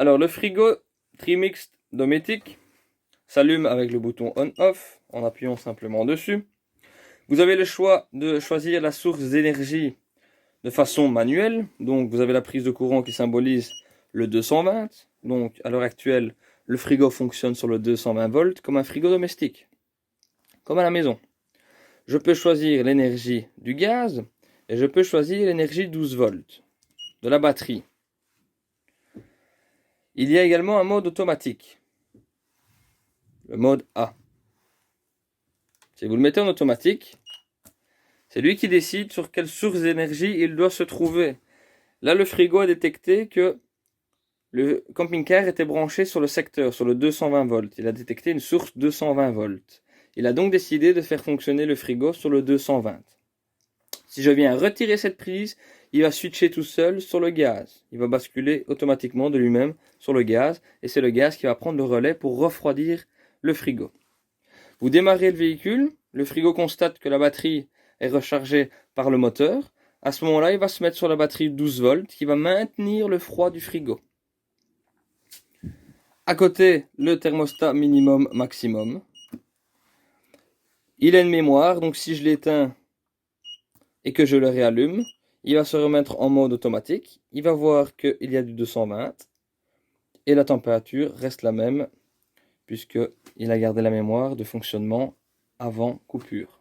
Alors, le frigo Trimix Dometic s'allume avec le bouton on-off en appuyant simplement dessus. Vous avez le choix de choisir la source d'énergie de façon manuelle. Donc, vous avez la prise de courant qui symbolise le 220. Donc, à l'heure actuelle, le frigo fonctionne sur le 220 volts comme un frigo domestique, comme à la maison. Je peux choisir l'énergie du gaz et je peux choisir l'énergie 12 volts de la batterie. Il y a également un mode automatique, le mode A. Si vous le mettez en automatique, c'est lui qui décide sur quelle source d'énergie il doit se trouver. Là, le frigo a détecté que le camping-car était branché sur le secteur, sur le 220 volts. Il a détecté une source 220 volts. Il a donc décidé de faire fonctionner le frigo sur le 220. Si je viens retirer cette prise, il va switcher tout seul sur le gaz. Il va basculer automatiquement de lui-même sur le gaz, et c'est le gaz qui va prendre le relais pour refroidir le frigo. Vous démarrez le véhicule, le frigo constate que la batterie est rechargée par le moteur. À ce moment-là, il va se mettre sur la batterie 12 volts qui va maintenir le froid du frigo. À côté, le thermostat minimum maximum. Il a une mémoire, donc si je l'éteins et que je le réallume, il va se remettre en mode automatique. Il va voir qu'il y a du 220 et la température reste la même puisqu'il a gardé la mémoire de fonctionnement avant coupure.